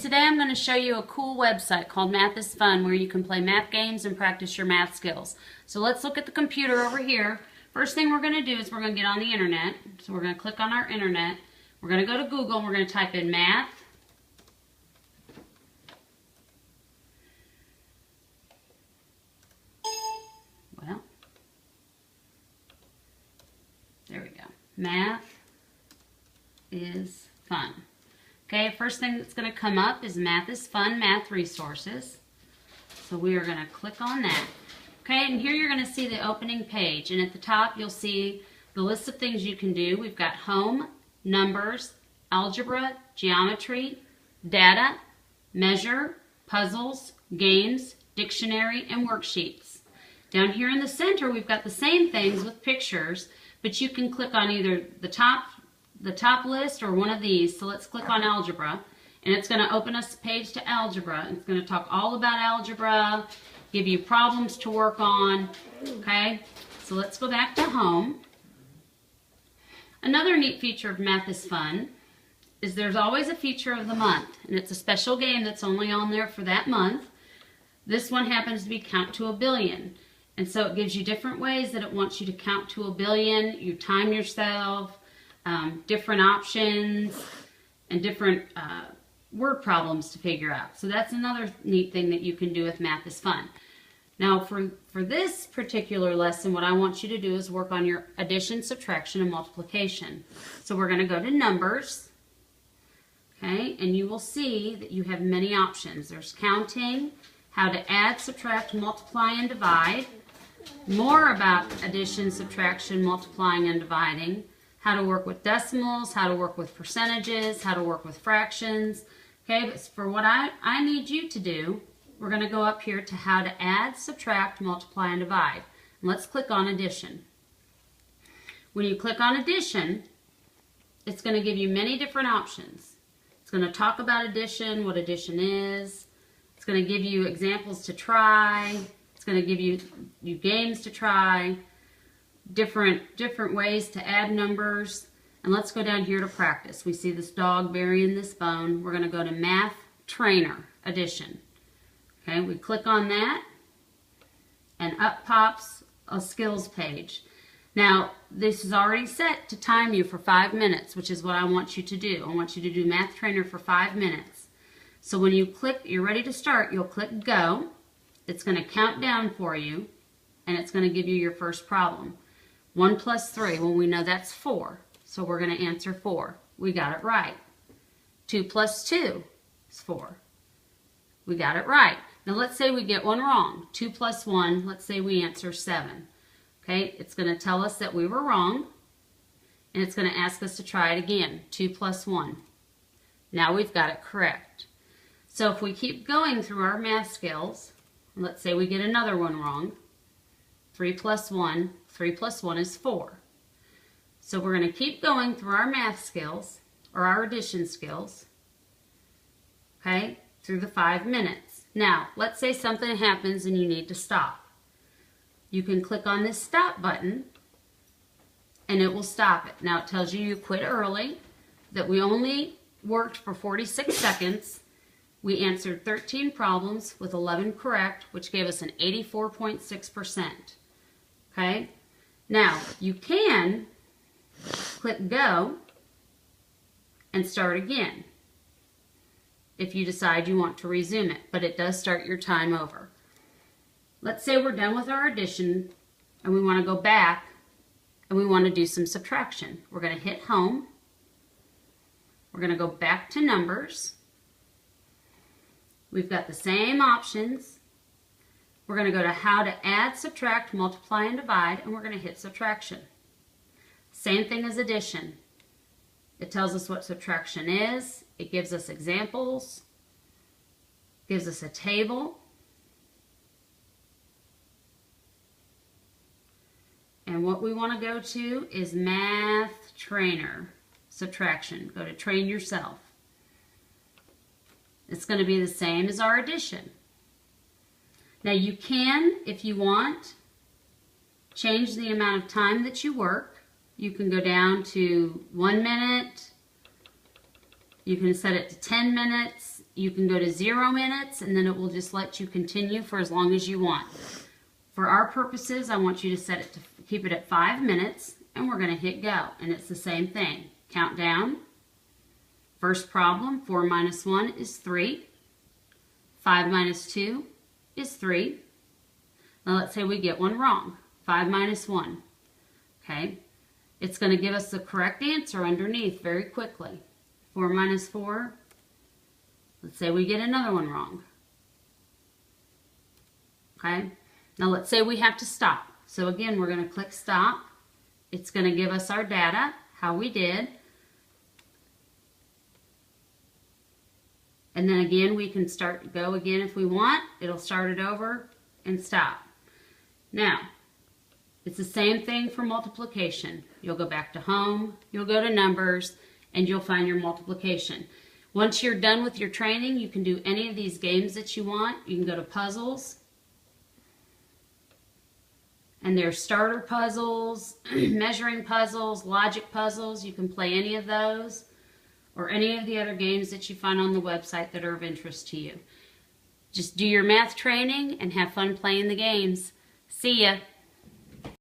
today I'm going to show you a cool website called Math is Fun where you can play math games and practice your math skills. So let's look at the computer over here. First thing we're going to do is we're going to get on the internet. So we're going to click on our internet. We're going to go to Google and we're going to type in math. Well, there we go. Math is Fun. Okay, first thing that's going to come up is Math is Fun Math Resources. So we are going to click on that. Okay, and here you're going to see the opening page. And at the top you'll see the list of things you can do. We've got home, numbers, algebra, geometry, data, measure, puzzles, games, dictionary, and worksheets. Down here in the center we've got the same things with pictures, but you can click on either the top list or one of these. So let's click on algebra, and it's going to open us a page to algebra. It's going to talk all about algebra, give you problems to work on. Okay, so let's go back to home. Another neat feature of Math is Fun is there's always a feature of the month, and it's a special game that's only on there for that month. This one happens to be Count to a Billion, and so it gives you different ways that it wants you to count to a billion. You time yourself, different options, and different word problems to figure out. So that's another neat thing that you can do with Math is Fun. Now for this particular lesson, what I want you to do is work on your addition, subtraction, and multiplication. So we're going to go to numbers, okay, and you will see that you have many options. There's counting, how to add, subtract, multiply, and divide, more about addition, subtraction, multiplying, and dividing, how to work with decimals, how to work with percentages, how to work with fractions. Okay, but for what I need you to do, we're going to go up here to how to add, subtract, multiply, and divide. And let's click on addition. When you click on addition, it's going to give you many different options. It's going to talk about addition, what addition is. It's going to give you examples to try. It's going to give you games to try. Different ways to add numbers. And let's go down here to practice. We see this dog burying this bone. We're going to go to Math Trainer Addition. Okay, we click on that and up pops a skills page. Now this is already set to time you for 5 minutes, which is what I want you to do. I want you to do Math Trainer for 5 minutes. So when you click, you're ready to start, you'll click go. It's going to count down for you, and it's going to give you your first problem. 1 plus 3, well, we know that's 4, so we're going to answer 4. We got it right. 2 plus 2 is 4. We got it right. Now let's say we get one wrong. 2 plus 1, let's say we answer 7. Okay, it's going to tell us that we were wrong, and it's going to ask us to try it again. 2 plus 1. Now we've got it correct. So if we keep going through our math skills, let's say we get another one wrong. 3 plus 1 is 4. So we're going to keep going through our math skills, or our addition skills, okay, through the 5 minutes. Now, let's say something happens and you need to stop. You can click on this stop button, and it will stop it. Now, it tells you quit early, that we only worked for 46 seconds. We answered 13 problems with 11 correct, which gave us an 84.6%. Okay? Now, you can click go and start again if you decide you want to resume it, but it does start your time over. Let's say we're done with our addition and we want to go back and we want to do some subtraction. We're going to hit home. We're going to go back to numbers. We've got the same options. We're going to go to how to add, subtract, multiply, and divide, and we're going to hit subtraction. Same thing as addition. It tells us what subtraction is. It gives us examples, gives us a table, and what we want to go to is Math Trainer Subtraction. Go to Train Yourself. It's going to be the same as our addition. Now you can, if you want, change the amount of time that you work. You can go down to 1 minute. You can set it to 10 minutes. You can go to 0 minutes, and then it will just let you continue for as long as you want. For our purposes, I want you to set it to keep it at 5 minutes, and we're going to hit go. And it's the same thing. Count down. First problem, 4 minus 1 is 3. 5 minus 2 is 3. Now let's say we get one wrong. 5 minus 1. Okay. It's going to give us the correct answer underneath very quickly. 4 minus 4. Let's say we get another one wrong. Okay. Now let's say we have to stop. So again, we're going to click stop. It's going to give us our data, how we did. And then again, we can go again if we want. It'll start it over and stop. Now, it's the same thing for multiplication. You'll go back to home, you'll go to numbers, and you'll find your multiplication. Once you're done with your training, you can do any of these games that you want. You can go to puzzles. And there's starter puzzles, measuring puzzles, logic puzzles. You can play any of those or any of the other games that you find on the website that are of interest to you. Just do your math training and have fun playing the games. See ya.